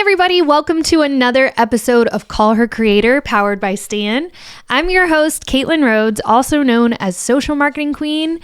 everybody, welcome to another episode of Call Her Creator, powered by Stan. I'm your host, Caitlin Rhodes, also known as Social Marketing Queen,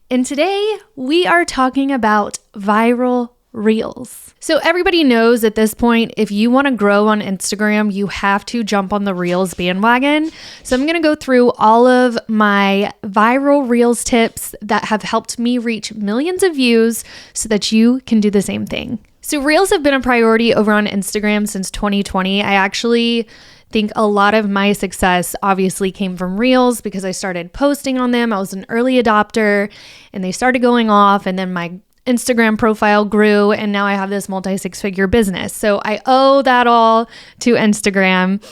and today we are talking about viral Reels. So everybody knows at this point, if you want to grow on Instagram, you have to jump on the Reels bandwagon. So I'm going to go through all of my viral Reels tips that have helped me reach millions of views so that you can do the same thing. So Reels have been a priority over on Instagram since 2020. I actually think a lot of my success obviously came from Reels because I started posting on them. I was an early adopter and they started going off, and then my Instagram profile grew, and now I have this multi-six-figure business. So I owe that all to Instagram.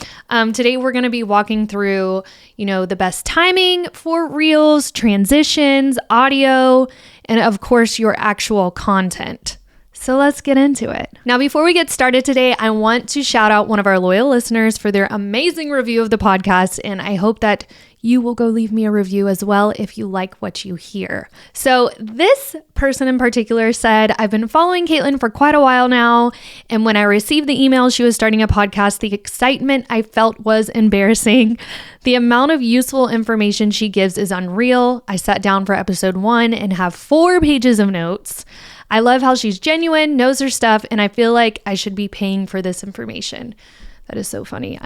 Today we're going to be walking through, the best timing for Reels, transitions, audio, and of course your actual content. So let's get into it. Now, before we get started today, I want to shout out one of our loyal listeners for their amazing review of the podcast, and I hope that you will go leave me a review as well if you like what you hear. So this person in particular said, I've been following Caitlin for quite a while now, and when I received the email she was starting a podcast, the excitement I felt was embarrassing. The amount of useful information she gives is unreal. I sat down for episode 1 and have 4 pages of notes. I love how she's genuine, knows her stuff, and I feel like I should be paying for this information. That is so funny.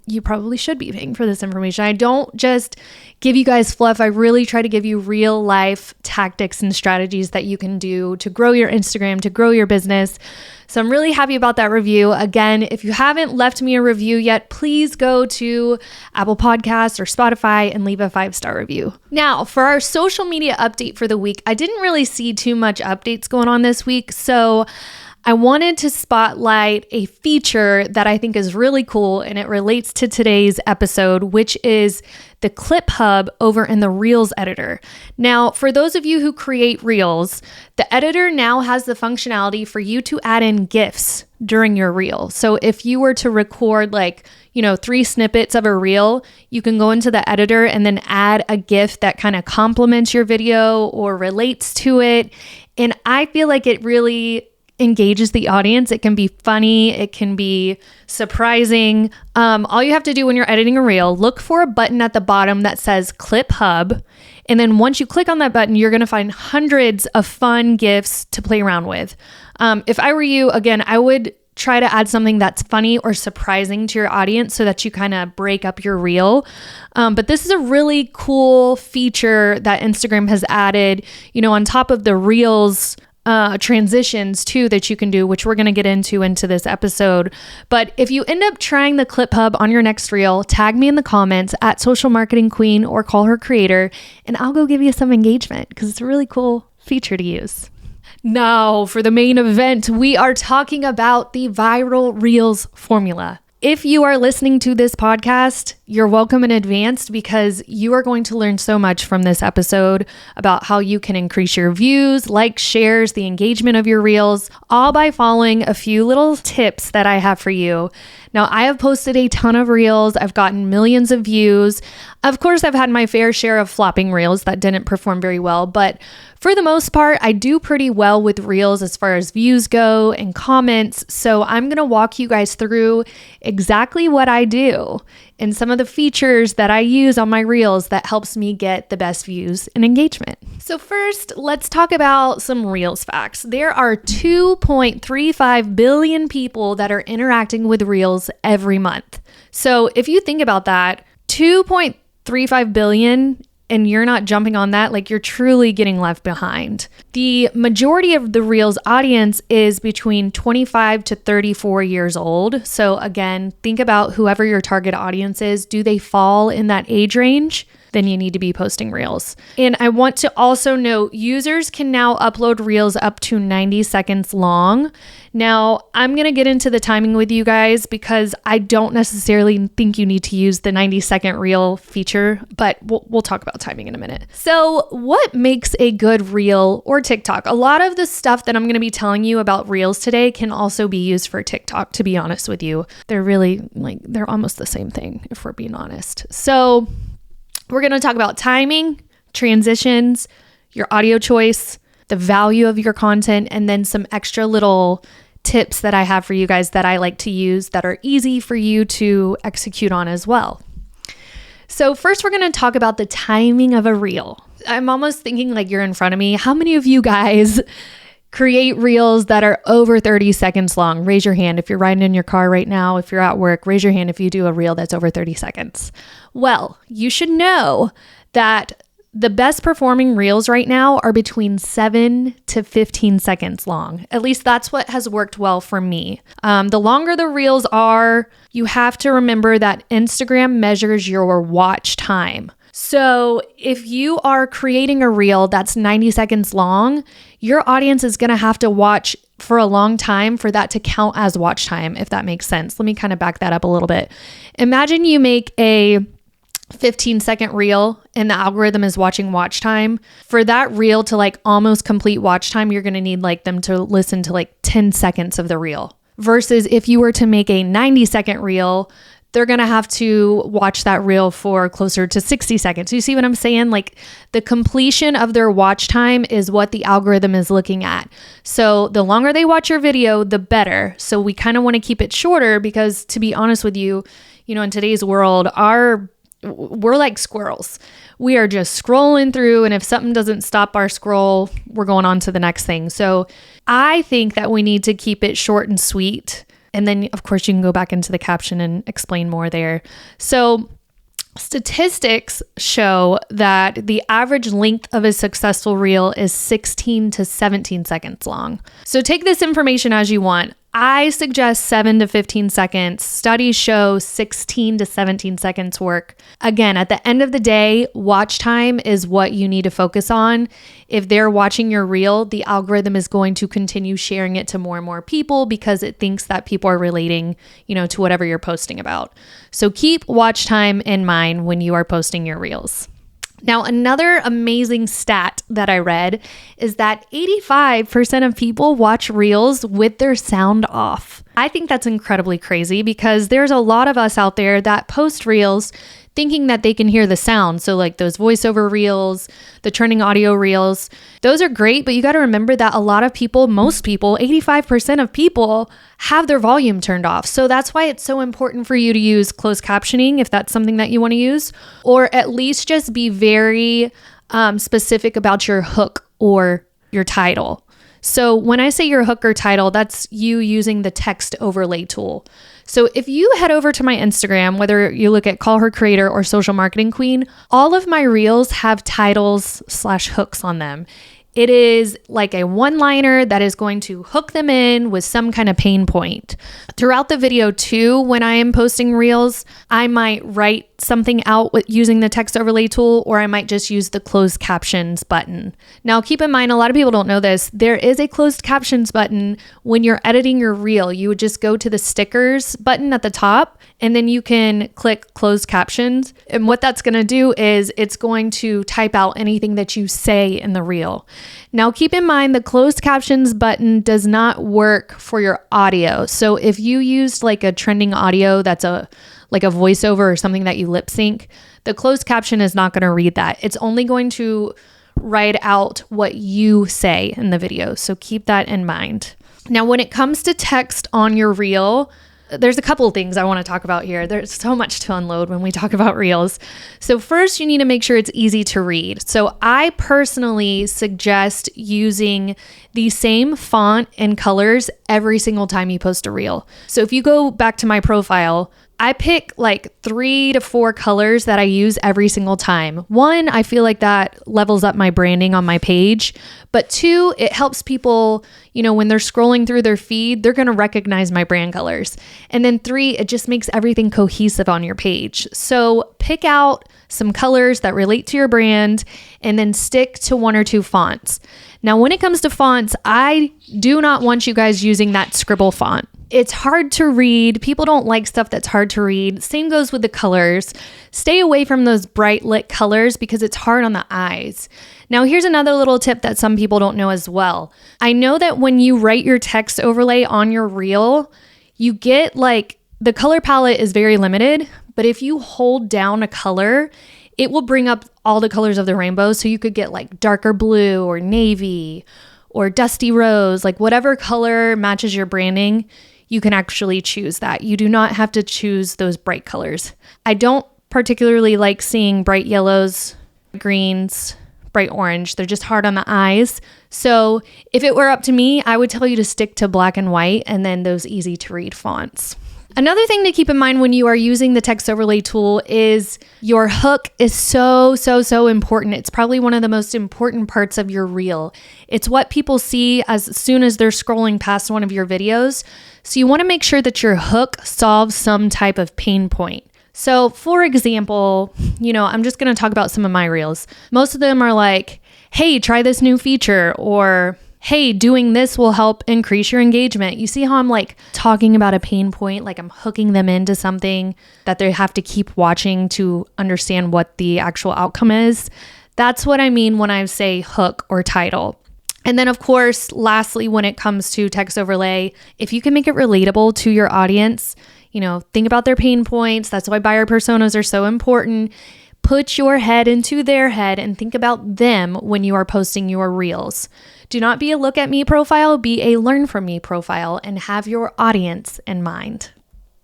You probably should be paying for this information. I don't just give you guys fluff. I really try to give you real life tactics and strategies that you can do to grow your Instagram, to grow your business. So I'm really happy about that review. Again, if you haven't left me a review yet, please go to Apple Podcasts or Spotify and leave a 5-star review. Now, for our social media update for the week, I didn't really see too much updates going on this week. So I wanted to spotlight a feature that I think is really cool, and it relates to today's episode, which is the Clip Hub over in the Reels editor. Now, for those of you who create Reels, the editor now has the functionality for you to add in GIFs during your Reel. So if you were to record 3 snippets of a Reel, you can go into the editor and then add a GIF that kind of complements your video or relates to it. And I feel like it really engages the audience. It can be funny. It can be surprising. All you have to do when you're editing a Reel, look for a button at the bottom that says Clip Hub. And then once you click on that button, you're going to find hundreds of fun GIFs to play around with. If I were you, again, I would try to add something that's funny or surprising to your audience so that you kind of break up your Reel. But this is a really cool feature that Instagram has added, on top of the Reels transitions too that you can do, which we're going to get into this episode. But if you end up trying the Clip Hub on your next Reel, tag me in the comments at Social Marketing Queen or Call Her Creator, and I'll go give you some engagement because it's a really cool feature to use. Now, for the main event, we are talking about the viral Reels formula. If you are listening to this podcast, you're welcome in advance because you are going to learn so much from this episode about how you can increase your views, likes, shares, the engagement of your Reels, all by following a few little tips that I have for you. Now, I have posted a ton of Reels. I've gotten millions of views. Of course, I've had my fair share of flopping Reels that didn't perform very well, but for the most part, I do pretty well with Reels as far as views go and comments. So I'm going to walk you guys through exactly what I do and some of the features that I use on my Reels that helps me get the best views and engagement. So first, let's talk about some Reels facts. There are 2.35 billion people that are interacting with Reels every month. So if you think about that, 2.35 billion, and you're not jumping on that, you're truly getting left behind. The majority of the Reels audience is between 25 to 34 years old. So again, think about whoever your target audience is. Do they fall in that age range? Then you need to be posting Reels. And I want to also note, users can now upload Reels up to 90 seconds long. Now, I'm going to get into the timing with you guys because I don't necessarily think you need to use the 90-second Reel feature, but we'll talk about timing in a minute. So what makes a good Reel or TikTok? A lot of the stuff that I'm going to be telling you about Reels today can also be used for TikTok, to be honest with you. They're really they're almost the same thing, if we're being honest. So we're going to talk about timing, transitions, your audio choice, the value of your content, and then some extra little tips that I have for you guys that I like to use that are easy for you to execute on as well. So first, we're going to talk about the timing of a reel. I'm almost thinking like you're in front of me. How many of you guys create reels that are over 30 seconds long? Raise your hand if you're riding in your car right now. If you're at work, raise your hand if you do a reel that's over 30 seconds. Well, you should know that the best performing reels right now are between 7 to 15 seconds long. At least that's what has worked well for me. The longer the reels are, you have to remember that Instagram measures your watch time. So if you are creating a reel that's 90 seconds long, your audience is going to have to watch for a long time for that to count as watch time, if that makes sense. Let me kind of back that up a little bit. Imagine you make a 15-second reel and the algorithm is watching watch time. For that reel to like almost complete watch time, you're going to need like them to listen to like 10 seconds of the reel. Versus if you were to make a 90-second reel, they're going to have to watch that reel for closer to 60 seconds. You see what I'm saying? Like the completion of their watch time is what the algorithm is looking at. So the longer they watch your video, the better. So we kind of want to keep it shorter because, to be honest with you, in today's world, we're like squirrels. We are just scrolling through, and if something doesn't stop our scroll, we're going on to the next thing. So I think that we need to keep it short and sweet. And then, of course, you can go back into the caption and explain more there. So statistics show that the average length of a successful reel is 16 to 17 seconds long. So take this information as you want. I suggest 7 to 15 seconds. Studies show 16 to 17 seconds work. Again, at the end of the day, watch time is what you need to focus on. If they're watching your reel, the algorithm is going to continue sharing it to more and more people because it thinks that people are relating, to whatever you're posting about. So keep watch time in mind when you are posting your reels. Now, another amazing stat that I read is that 85% of people watch reels with their sound off. I think that's incredibly crazy because there's a lot of us out there that post reels thinking that they can hear the sound. So like those voiceover reels, the trending audio reels, those are great, but you got to remember that a lot of people, most people, 85% of people have their volume turned off. So that's why it's so important for you to use closed captioning if that's something that you want to use, or at least just be very specific about your hook or your title. So when I say your hook or title, that's you using the text overlay tool. So if you head over to my Instagram, whether you look at Call Her Creator or Social Marketing Queen, all of my reels have titles/hooks on them. It is like a one-liner that is going to hook them in with some kind of pain point. Throughout the video too, when I am posting reels, I might write something out with using the text overlay tool, or I might just use the closed captions button. Now, keep in mind, a lot of people don't know this. There is a closed captions button when you're editing your reel. You would just go to the stickers button at the top, and then you can click closed captions. And what that's going to do is it's going to type out anything that you say in the reel. Now, keep in mind, the closed captions button does not work for your audio. So if you used like a trending audio that's like a voiceover or something that you lip sync, the closed caption is not going to read that. It's only going to write out what you say in the video. So keep that in mind. Now, when it comes to text on your reel, there's a couple of things I want to talk about here. There's so much to unload when we talk about reels. So first, you need to make sure it's easy to read. So I personally suggest using the same font and colors every single time you post a reel. So if you go back to my profile, I pick like 3 to 4 colors that I use every single time. 1, I feel like that levels up my branding on my page. But 2, it helps people, when they're scrolling through their feed, they're going to recognize my brand colors. And then 3, it just makes everything cohesive on your page. So pick out some colors that relate to your brand and then stick to 1 or 2 fonts. Now, when it comes to fonts, I do not want you guys using that scribble font. It's hard to read. People don't like stuff that's hard to read. Same goes with the colors. Stay away from those bright lit colors because it's hard on the eyes. Now, here's another little tip that some people don't know as well. I know that when you write your text overlay on your reel, you get the color palette is very limited, but if you hold down a color, it will bring up all the colors of the rainbow. So you could get like darker blue or navy or dusty rose, like whatever color matches your branding, you can actually choose that. You do not have to choose those bright colors. I don't particularly like seeing bright yellows, greens, bright orange. They're just hard on the eyes. So if it were up to me, I would tell you to stick to black and white and then those easy to read fonts. Another thing to keep in mind when you are using the text overlay tool is your hook is so important. It's probably one of the most important parts of your reel. It's what people see as soon as they're scrolling past one of your videos. So you want to make sure that your hook solves some type of pain point. So for example, I'm just going to talk about some of my reels. Most of them are like, hey, try this new feature, or hey, doing this will help increase your engagement. You see how I'm like talking about a pain point, like I'm hooking them into something that they have to keep watching to understand what the actual outcome is. That's what I mean when I say hook or title. And then of course, lastly, when it comes to text overlay, if you can make it relatable to your audience, think about their pain points. That's why buyer personas are so important. Put your head into their head and think about them when you are posting your reels. Do not be a look at me profile, be a learn from me profile, and have your audience in mind.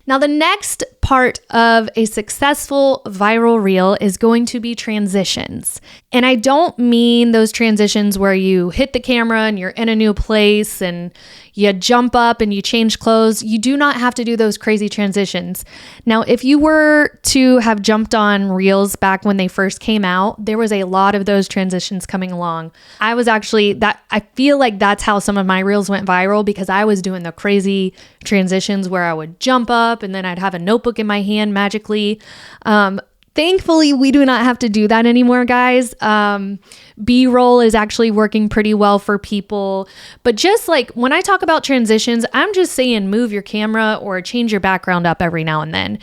Now, the next part of a successful viral reel is going to be transitions. And I don't mean those transitions where you hit the camera and you're in a new place and you jump up and you change clothes. You do not have to do those crazy transitions. Now, if you were to have jumped on reels back when they first came out, there was a lot of those transitions coming along. I feel like that's how some of my reels went viral, because I was doing the crazy transitions where I would jump up and then I'd have a notebook in my hand magically. Thankfully, we do not have to do that anymore, guys. B-roll is actually working pretty well for people. But just like when I talk about transitions, I'm just saying move your camera or change your background up every now and then.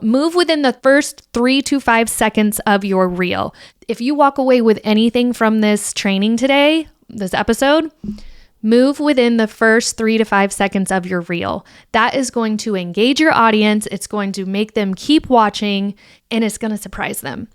Move within the first 3 to 5 seconds of your reel. If you walk away with anything from this training today, this episode, move within the first 3 to 5 seconds of your reel. That is going to engage your audience. It's going to make them keep watching, and it's going to surprise them.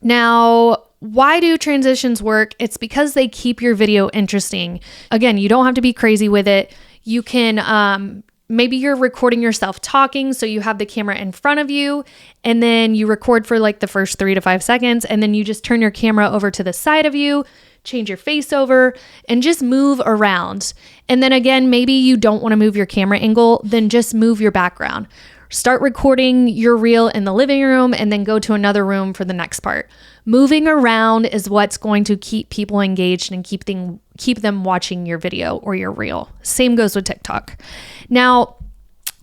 Now, why do transitions work? It's because they keep your video interesting. Again, you don't have to be crazy with it. You can, maybe you're recording yourself talking, so you have the camera in front of you, and then you record for like the first 3 to 5 seconds, and then you just turn your camera over to the side of you, change your face over, and just move around. And then again, maybe you don't want to move your camera angle, then just move your background. Start recording your reel in the living room and then go to another room for the next part. Moving around is what's going to keep people engaged and keep them watching your video or your reel. Same goes with TikTok. Now,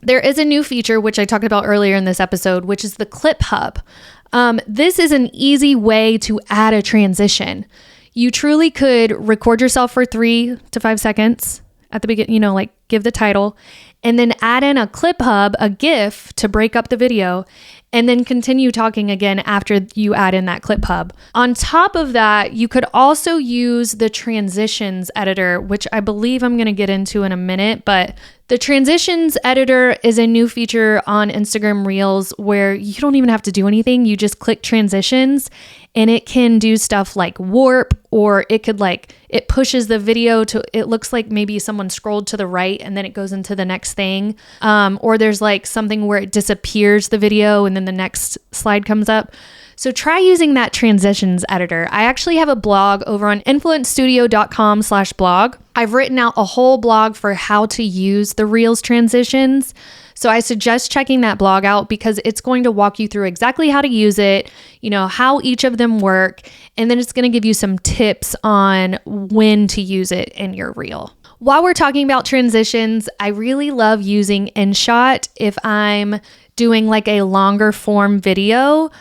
there is a new feature, which I talked about earlier in this episode, which is the Clip Hub. This is an easy way to add a transition. You truly could record yourself for 3 to 5 seconds at the beginning, like give the title, and then add in a clip hub, a GIF to break up the video, and then continue talking again after you add in that clip hub. On top of that, you could also use the transitions editor, which I believe I'm going to get into in a minute, but the transitions editor is a new feature on Instagram Reels where you don't even have to do anything. You just click transitions and it can do stuff like warp, or it pushes the video to, it looks like maybe someone scrolled to the right and then it goes into the next thing. Or there's like something where it disappears the video and then the next slide comes up. So try using that transitions editor. I actually have a blog over on influencestudio.com/blog. I've written out a whole blog for how to use the Reels transitions. So I suggest checking that blog out because it's going to walk you through exactly how to use it, how each of them work, and then it's going to give you some tips on when to use it in your reel. While we're talking about transitions, I really love using InShot if I'm doing like a longer form video.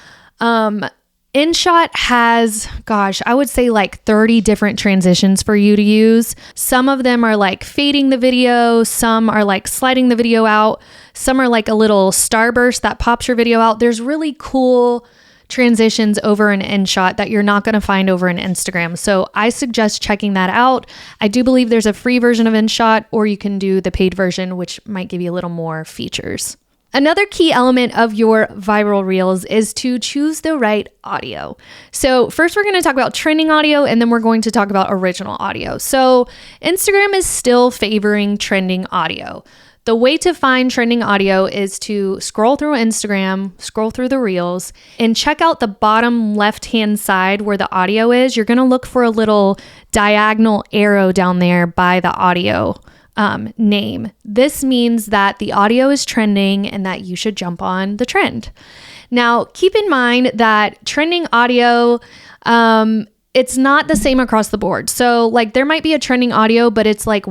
InShot has, I would say like 30 different transitions for you to use. Some of them are like fading the video. Some are like sliding the video out. Some are like a little starburst that pops your video out. There's really cool transitions over in InShot that you're not going to find over in Instagram. So I suggest checking that out. I do believe there's a free version of InShot, or you can do the paid version, which might give you a little more features. Another key element of your viral reels is to choose the right audio. So first we're going to talk about trending audio, and then we're going to talk about original audio. So Instagram is still favoring trending audio. The way to find trending audio is to scroll through Instagram, scroll through the reels, and check out the bottom left-hand side where the audio is. You're going to look for a little diagonal arrow down there by the audio name. This means that the audio is trending and that you should jump on the trend. Now, keep in mind that trending audio, it's not the same across the board. So like there might be a trending audio, but it's like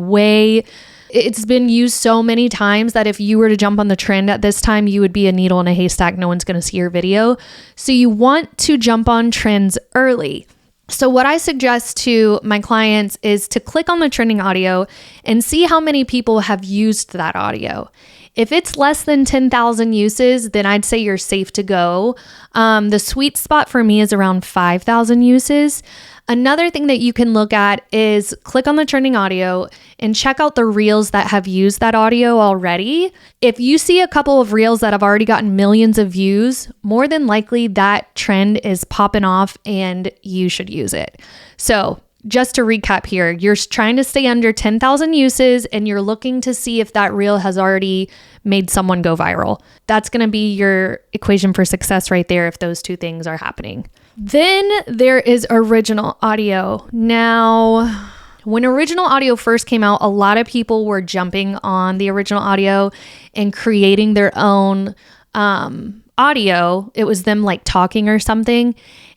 it's been used so many times that if you were to jump on the trend at this time, you would be a needle in a haystack. No one's going to see your video. So you want to jump on trends early. So what I suggest to my clients is to click on the trending audio and see how many people have used that audio. If it's less than 10,000 uses, then I'd say you're safe to go. The sweet spot for me is around 5,000 uses. Another thing that you can look at is click on the trending audio and check out the reels that have used that audio already. If you see a couple of reels that have already gotten millions of views, more than likely that trend is popping off and you should use it. So just to recap here, you're trying to stay under 10,000 uses and you're looking to see if that reel has already made someone go viral. That's going to be your equation for success right there if those two things are happening. Then there is original audio. Now, when original audio first came out, a lot of people were jumping on the original audio and creating their own audio. It was them like talking or something.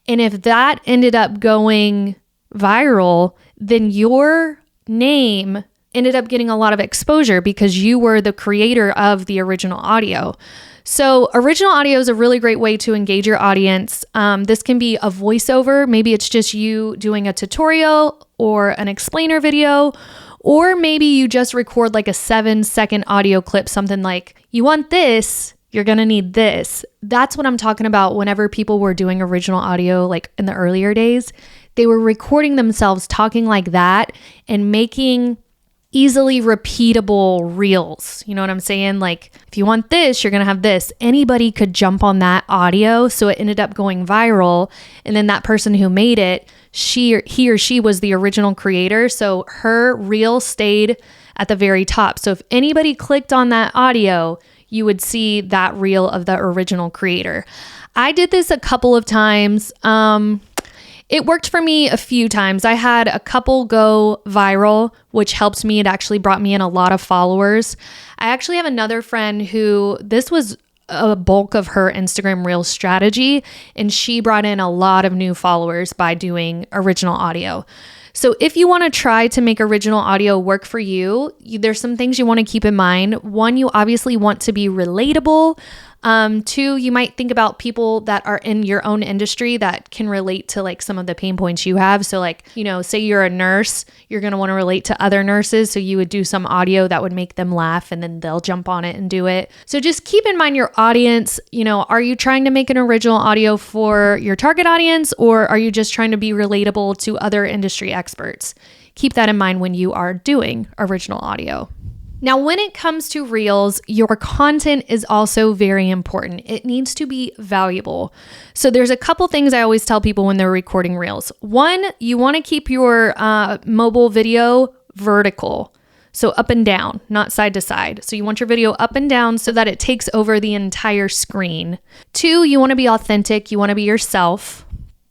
And if that ended up going viral, then your name ended up getting a lot of exposure because you were the creator of the original audio. So original audio is a really great way to engage your audience. This can be a voiceover. Maybe it's just you doing a tutorial or an explainer video, or maybe you just record like a 7-second audio clip, something like, you want this, you're going to need this. That's what I'm talking about whenever people were doing original audio, like in the earlier days. They were recording themselves talking like that and making easily repeatable reels. You know what I'm saying? Like, if you want this, you're going to have this. Anybody could jump on that audio. So it ended up going viral. And then that person who made it, he or she was the original creator. So her reel stayed at the very top. So if anybody clicked on that audio, you would see that reel of the original creator. I did this a couple of times. It worked for me a few times. I had a couple go viral, which helped me. It actually brought me in a lot of followers. I actually have another friend who this was a bulk of her Instagram Reel strategy, and she brought in a lot of new followers by doing original audio. So if you want to try to make original audio work for you, there's some things you want to keep in mind. One, you obviously want to be relatable. Two, you might think about people that are in your own industry that can relate to like some of the pain points you have. So like, say you're a nurse, you're going to want to relate to other nurses. So you would do some audio that would make them laugh and then they'll jump on it and do it. So just keep in mind your audience. Are you trying to make an original audio for your target audience, or are you just trying to be relatable to other industry experts? Keep that in mind when you are doing original audio. Now, when it comes to reels, your content is also very important. It needs to be valuable. So there's a couple things I always tell people when they're recording reels. One, you want to keep your mobile video vertical. So up and down, not side to side. So you want your video up and down so that it takes over the entire screen. Two, you want to be authentic. You want to be yourself.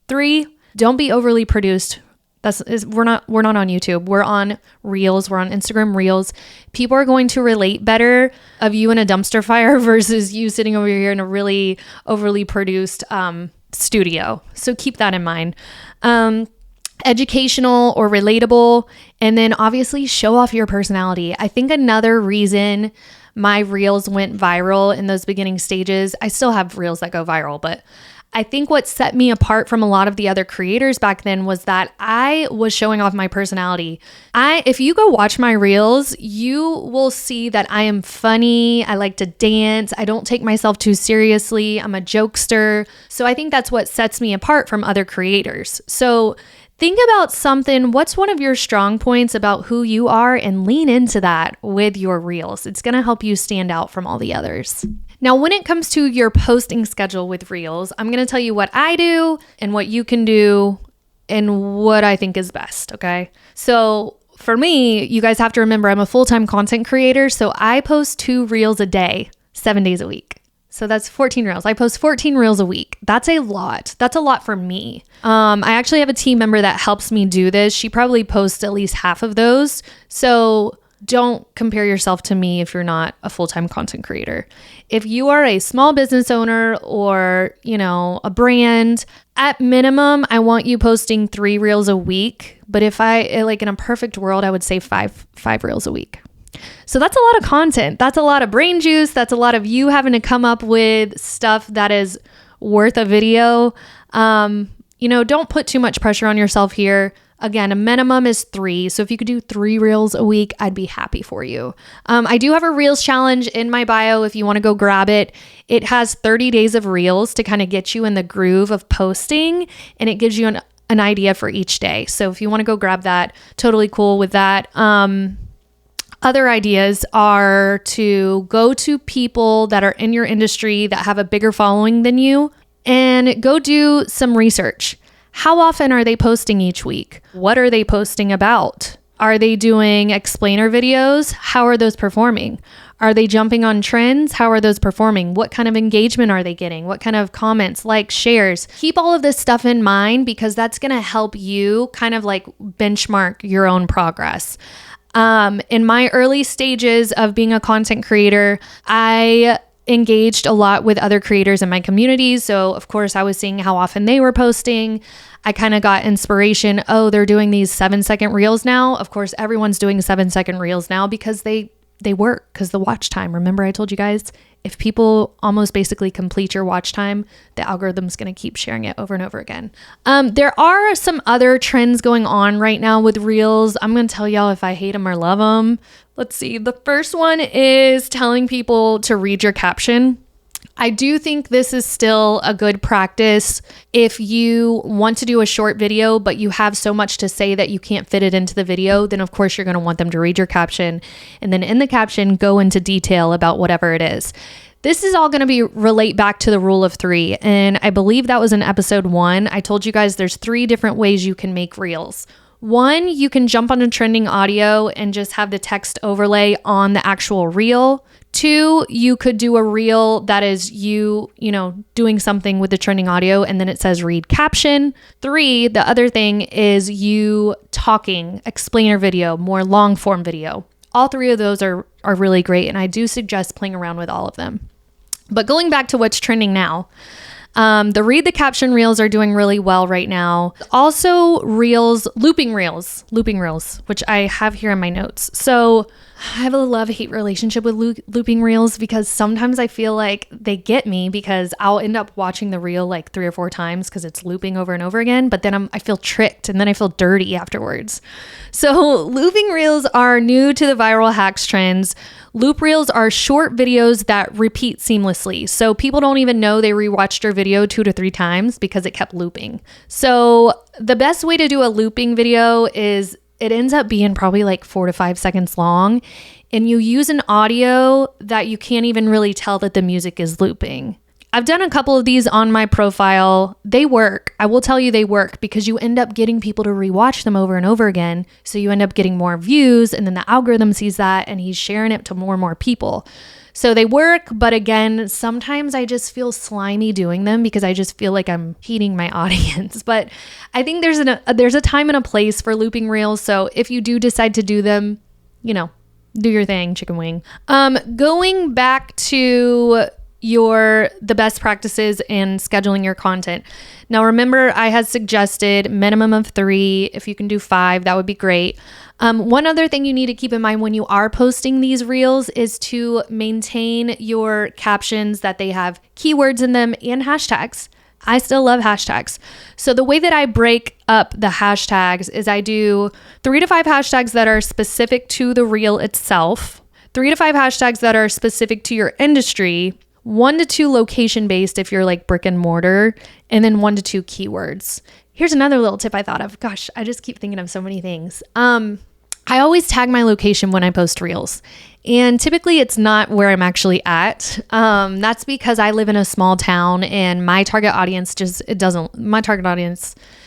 Three, don't be overly produced. We're not on YouTube. We're on Reels. We're on Instagram Reels. People are going to relate better of you in a dumpster fire versus you sitting over here in a really overly produced studio. So keep that in mind. Educational or relatable, and then obviously show off your personality. I think another reason my Reels went viral in those beginning stages, I still have Reels that go viral, but I think what set me apart from a lot of the other creators back then was that I was showing off my personality. If you go watch my Reels, you will see that I am funny. I like to dance. I don't take myself too seriously. I'm a jokester. So I think that's what sets me apart from other creators. So think about something. What's one of your strong points about who you are, and lean into that with your reels. It's going to help you stand out from all the others. Now, when it comes to your posting schedule with reels, I'm going to tell you what I do and what you can do and what I think is best. Okay. So for me, you guys have to remember I'm a full-time content creator. So I post 2 reels a day, 7 days a week. So that's 14 reels. I post 14 reels a week. That's a lot. That's a lot for me. I actually have a team member that helps me do this. She probably posts at least half of those. So don't compare yourself to me if you're not a full-time content creator. If you are a small business owner or, a brand, at minimum, I want you posting 3 reels a week. But if in a perfect world, I would say five reels a week. So that's a lot of content. That's a lot of brain juice. That's a lot of you having to come up with stuff that is worth a video. Don't put too much pressure on yourself here. Again, a minimum is 3. So if you could do 3 reels a week, I'd be happy for you. I do have a reels challenge in my bio if you want to go grab it. It has 30 days of reels to kind of get you in the groove of posting, and it gives you an idea for each day. So if you want to go grab that, totally cool with that. Other ideas are to go to people that are in your industry that have a bigger following than you and go do some research. How often are they posting each week? What are they posting about? Are they doing explainer videos? How are those performing? Are they jumping on trends? How are those performing? What kind of engagement are they getting? What kind of comments, likes, shares? Keep all of this stuff in mind because that's going to help you kind of like benchmark your own progress. In my early stages of being a content creator, I engaged a lot with other creators in my community. So of course I was seeing how often they were posting. I kind of got inspiration. Oh, they're doing these 7-second reels now. Of course, everyone's doing 7-second reels now because they work, because the watch time. Remember I told you guys, if people almost basically complete your watch time, the algorithm's going to keep sharing it over and over again. There are some other trends going on right now with reels. I'm going to tell y'all if I hate them or love them. Let's see. The first one is telling people to read your caption. I do think this is still a good practice. If you want to do a short video, but you have so much to say that you can't fit it into the video, then of course you're going to want them to read your caption. And then in the caption, go into detail about whatever it is. This is all going to relate back to the rule of 3. And I believe that was in episode 1. I told you guys there's 3 different ways you can make reels. 1, you can jump on a trending audio and just have the text overlay on the actual reel. 2, you could do a reel that is you doing something with the trending audio and then it says read caption. 3, the other thing is you talking, explainer video, more long form video. All 3 of those are really great, and I do suggest playing around with all of them. But going back to what's trending now, the read the caption reels are doing really well right now. Also reels, looping reels, which I have here in my notes. So I have a love-hate relationship with looping reels because sometimes I feel like they get me because I'll end up watching the reel like 3 or 4 times because it's looping over and over again, but then I feel tricked and then I feel dirty afterwards. So looping reels are new to the viral hacks trends. Loop reels are short videos that repeat seamlessly. So people don't even know they rewatched your video 2 to 3 times because it kept looping. So the best way to do a looping video is it ends up being probably like 4 to 5 seconds long, and you use an audio that you can't even really tell that the music is looping. I've done a couple of these on my profile. They work. I will tell you they work because you end up getting people to rewatch them over and over again. So you end up getting more views, and then the algorithm sees that and he's sharing it to more and more people. So they work, but again, sometimes I just feel slimy doing them because I just feel like I'm feeding my audience. But I think there's a time and a place for looping reels. So if you do decide to do them, do your thing, chicken wing. Going back to the best practices in scheduling your content. Now, remember, I had suggested minimum of 3. If you can do 5, that would be great. One other thing you need to keep in mind when you are posting these reels is to maintain your captions that they have keywords in them and hashtags. I still love hashtags. So the way that I break up the hashtags is I do 3 to 5 hashtags that are specific to the reel itself, 3 to 5 hashtags that are specific to your industry, 1 to 2 location based if you're like brick and mortar, and then 1 to 2 keywords. Here's another little tip I thought of. Gosh, I just keep thinking of so many things. I always tag my location when I post reels. And typically it's not where I'm actually at. That's because I live in a small town and my target audience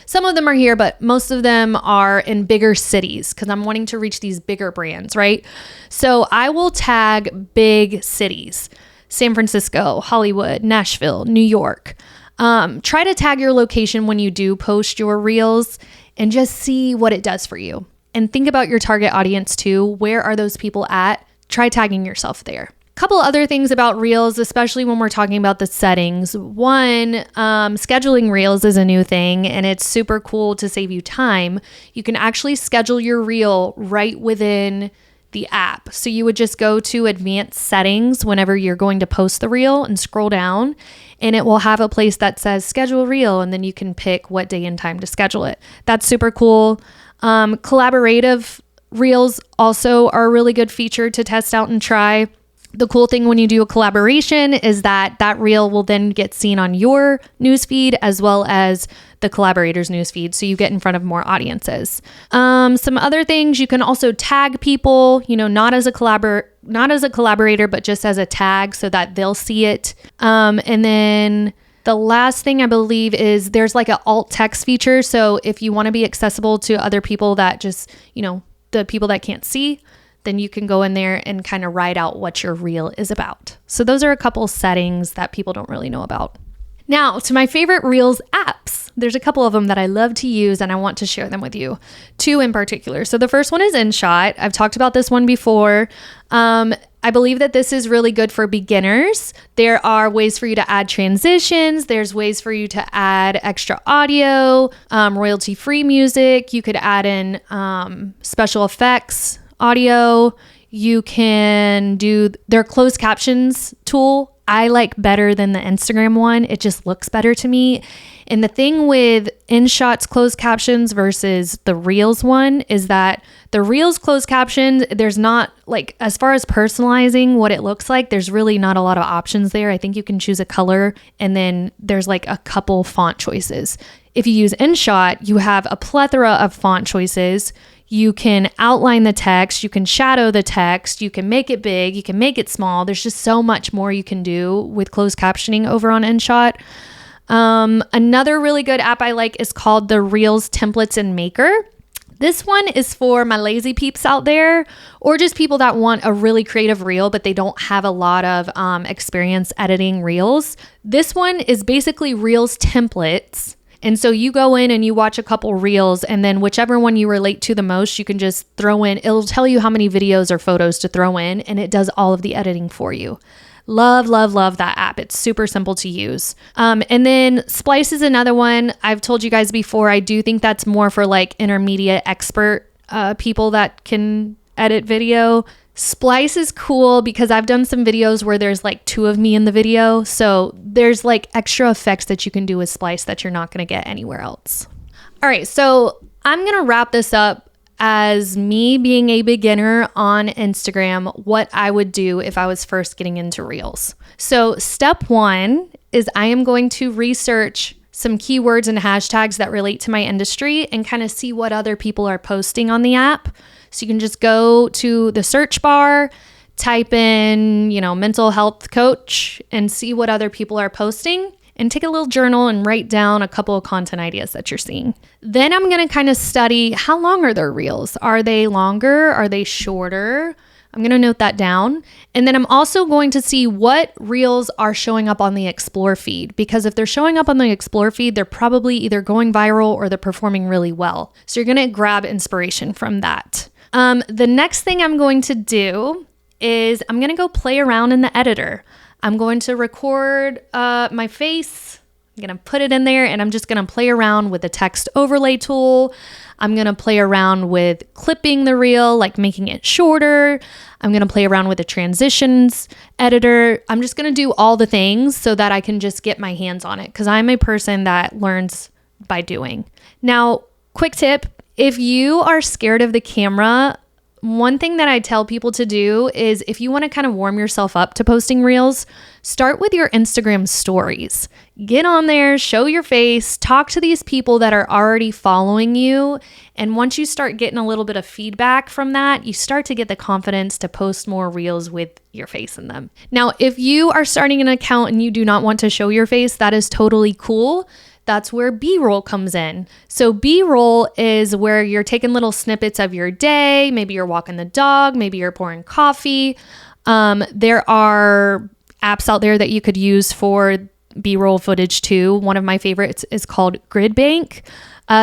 some of them are here, but most of them are in bigger cities because I'm wanting to reach these bigger brands, right? So I will tag big cities, San Francisco, Hollywood, Nashville, New York. Try to tag your location when you do post your reels and just see what it does for you. And think about your target audience too. Where are those people at? Try tagging yourself there. Couple other things about reels, especially when we're talking about the settings. One, scheduling reels is a new thing and it's super cool to save you time. You can actually schedule your reel right within the app. So you would just go to advanced settings whenever you're going to post the reel and scroll down, and it will have a place that says schedule reel, and then you can pick what day and time to schedule it. That's super cool. Collaborative reels also are a really good feature to test out and try. The cool thing when you do a collaboration is that that reel will then get seen on your newsfeed as well as the collaborator's newsfeed, so you get in front of more audiences. Some other things, you can also tag people, not as a collaborator, but just as a tag so that they'll see it. And then the last thing I believe is there's like an alt text feature. So if you want to be accessible to other people that just, the people that can't see, then you can go in there and kind of write out what your reel is about. So those are a couple settings that people don't really know about. Now to my favorite Reels apps. There's a couple of them that I love to use and I want to share them with you. Two in particular. So the first one is InShot. I've talked about this one before. I believe that this is really good for beginners. There are ways for you to add transitions. There's ways for you to add extra audio, royalty-free music. You could add in special effects, audio. You can do their closed captions tool. I like better than the Instagram one. It just looks better to me. And the thing with InShot's closed captions versus the Reels one is that the Reels closed captions, there's not as far as personalizing what it looks like, there's really not a lot of options there. I think you can choose a color and then there's a couple font choices. If you use InShot, you have a plethora of font choices. You can outline the text, you can shadow the text, you can make it big, you can make it small. There's just so much more you can do with closed captioning over on InShot. Another really good app I like is called the Reels Templates and Maker. This one is for my lazy peeps out there, or just people that want a really creative reel, but they don't have a lot of experience editing reels. This one is basically Reels templates. And so you go in and you watch a couple reels, and then whichever one you relate to the most, you can just throw in. It'll tell you how many videos or photos to throw in, and it does all of the editing for you. Love, love, love that app. It's super simple to use. And then Splice is another one. I've told you guys before, I do think that's more for intermediate expert people that can edit video. Splice is cool because I've done some videos where there's two of me in the video. So there's extra effects that you can do with Splice that you're not going to get anywhere else. All right, so I'm going to wrap this up as me being a beginner on Instagram, what I would do if I was first getting into Reels. So step one is I am going to research some keywords and hashtags that relate to my industry and kind of see what other people are posting on the app. So you can just go to the search bar, type in, mental health coach, and see what other people are posting, and take a little journal and write down a couple of content ideas that you're seeing. Then I'm going to kind of study how long are their reels? Are they longer? Are they shorter? I'm going to note that down. And then I'm also going to see what reels are showing up on the Explore feed, because if they're showing up on the Explore feed, they're probably either going viral or they're performing really well. So you're going to grab inspiration from that. The next thing I'm going to do is I'm going to go play around in the editor. I'm going to record my face. I'm going to put it in there and I'm just going to play around with the text overlay tool. I'm going to play around with clipping the reel, making it shorter. I'm going to play around with the transitions editor. I'm just going to do all the things so that I can just get my hands on it, because I'm a person that learns by doing. Now, quick tip. If you are scared of the camera, one thing that I tell people to do is if you want to kind of warm yourself up to posting reels, start with your Instagram stories. Get on there, show your face, talk to these people that are already following you. And once you start getting a little bit of feedback from that, you start to get the confidence to post more reels with your face in them. Now, if you are starting an account and you do not want to show your face, that is totally cool. That's where B-roll comes in. So B-roll is where you're taking little snippets of your day. Maybe you're walking the dog, maybe you're pouring coffee. There are apps out there that you could use for B-roll footage too. One of my favorites is called GridBank.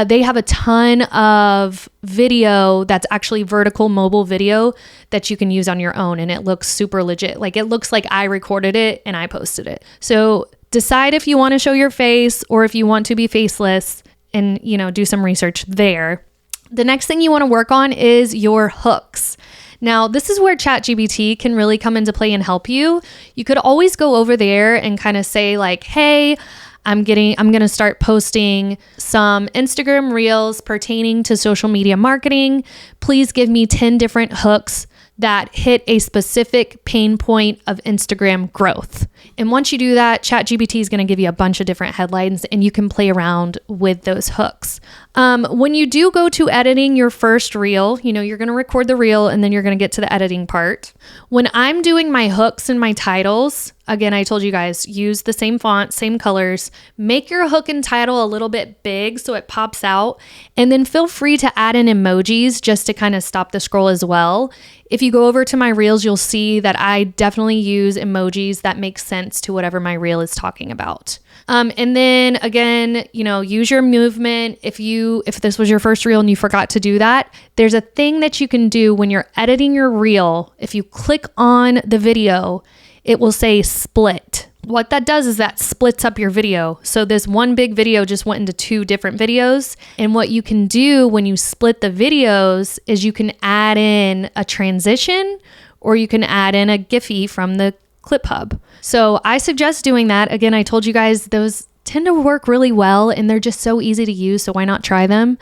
They have a ton of video that's actually vertical mobile video that you can use on your own, and it looks super legit. Like, it looks like I recorded it and I posted it. So decide if you want to show your face or if you want to be faceless, and, do some research there. The next thing you want to work on is your hooks. Now, this is where ChatGPT can really come into play and help you. You could always go over there and kind of say like, hey, I'm going to start posting some Instagram reels pertaining to social media marketing. Please give me 10 different hooks that hit a specific pain point of Instagram growth. And once you do that, ChatGPT is going to give you a bunch of different headlines, and you can play around with those hooks. When you do go to editing your first reel, you're going to record the reel and then you're going to get to the editing part. When I'm doing my hooks and my titles, again, I told you guys, use the same font, same colors, make your hook and title a little bit big so it pops out, and then feel free to add in emojis just to kind of stop the scroll as well. If you go over to my reels, you'll see that I definitely use emojis that make sense to whatever my reel is talking about. And then again, use your movement. If this was your first reel and you forgot to do that, there's a thing that you can do when you're editing your reel. If you click on the video, it will say split. What that does is that splits up your video. So this one big video just went into 2 different videos. And what you can do when you split the videos is you can add in a transition, or you can add in a Giphy from the Clip Hub. So I suggest doing that. Again, I told you guys those tend to work really well and they're just so easy to use. So why not try them?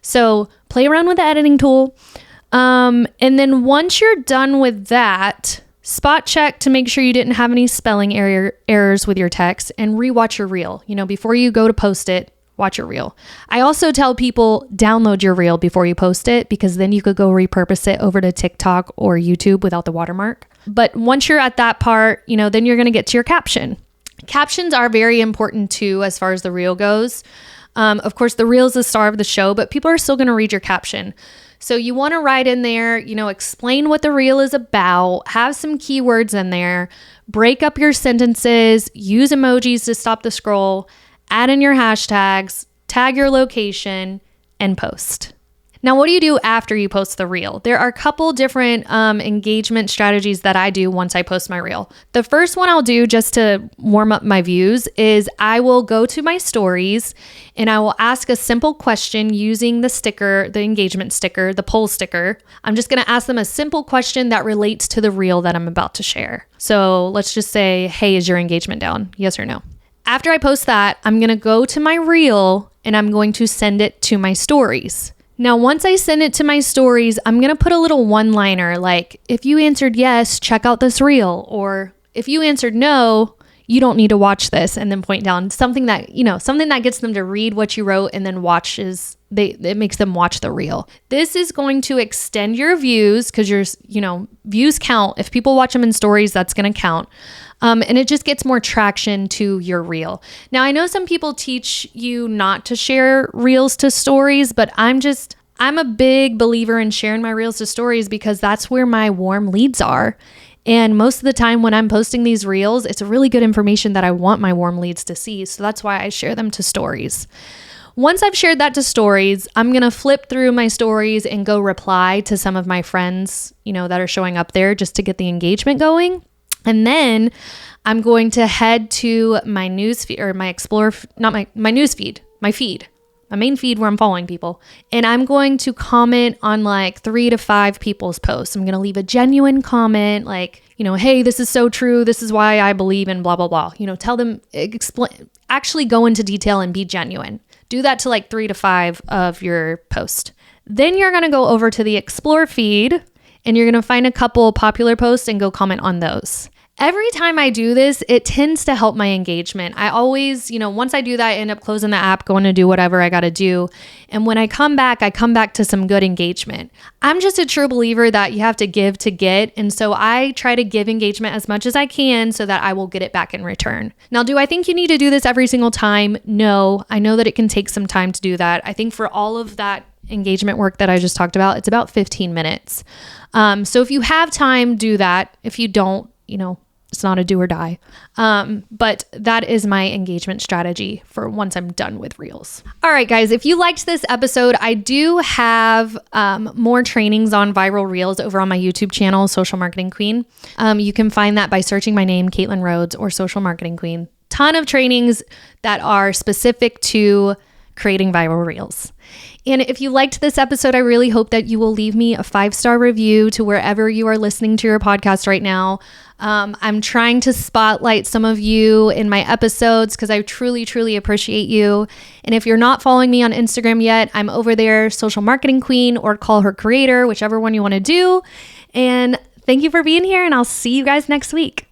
So play around with the editing tool. And then once you're done with that, spot check to make sure you didn't have any spelling errors with your text, and rewatch your reel. Before you go to post it, watch your reel. I also tell people download your reel before you post it, because then you could go repurpose it over to TikTok or YouTube without the watermark. But once you're at that part, then you're going to get to your caption. Captions are very important too, as far as the reel goes. Of course, the reel is the star of the show, but people are still going to read your caption. So you want to write in there, explain what the reel is about, have some keywords in there, break up your sentences, use emojis to stop the scroll, add in your hashtags, tag your location, and post. Now, what do you do after you post the reel? There are a couple different engagement strategies that I do once I post my reel. The first one I'll do just to warm up my views is I will go to my stories and I will ask a simple question using the sticker, the engagement sticker, the poll sticker. I'm just going to ask them a simple question that relates to the reel that I'm about to share. So let's just say, hey, is your engagement down? Yes or no? After I post that, I'm going to go to my reel and I'm going to send it to my stories. Now, once I send it to my stories, I'm going to put a little one-liner like, if you answered yes, check out this reel. Or if you answered no, you don't need to watch this, and then point down something that, something that gets them to read what you wrote and then it makes them watch the reel. This is going to extend your views because views count. If people watch them in stories, that's going to count. And it just gets more traction to your reel. Now, I know some people teach you not to share reels to stories, but I'm a big believer in sharing my reels to stories because that's where my warm leads are. And most of the time when I'm posting these reels, it's really good information that I want my warm leads to see. So that's why I share them to stories. Once I've shared that to stories, I'm going to flip through my stories and go reply to some of my friends, that are showing up there just to get the engagement going. And then I'm going to head to my news feed, or my Explorer, not my news feed, my main feed where I'm following people. And I'm going to comment on like 3 to 5 people's posts. I'm going to leave a genuine comment like, hey, this is so true. This is why I believe in blah, blah, blah. Tell them, explain, actually go into detail and be genuine. Do that to like 3 to 5 of your post. Then you're going to go over to the Explore feed and you're going to find a couple popular posts and go comment on those. Every time I do this, it tends to help my engagement. I always, once I do that, I end up closing the app, going to do whatever I got to do. And when I come back to some good engagement. I'm just a true believer that you have to give to get. And so I try to give engagement as much as I can so that I will get it back in return. Now, do I think you need to do this every single time? No, I know that it can take some time to do that. I think for all of that engagement work that I just talked about, it's about 15 minutes. So if you have time, do that. If you don't, it's not a do or die. But that is my engagement strategy for once I'm done with Reels. All right, guys, if you liked this episode, I do have more trainings on viral Reels over on my YouTube channel, Social Marketing Queen. You can find that by searching my name, Caitlin Rhodes, or Social Marketing Queen. Ton of trainings that are specific to creating viral Reels. And if you liked this episode, I really hope that you will leave me a 5-star review to wherever you are listening to your podcast right now. I'm trying to spotlight some of you in my episodes because I truly, truly appreciate you. And if you're not following me on Instagram yet, I'm over there, Social Marketing Queen, or Call Her Creator, whichever one you want to do. And thank you for being here, and I'll see you guys next week.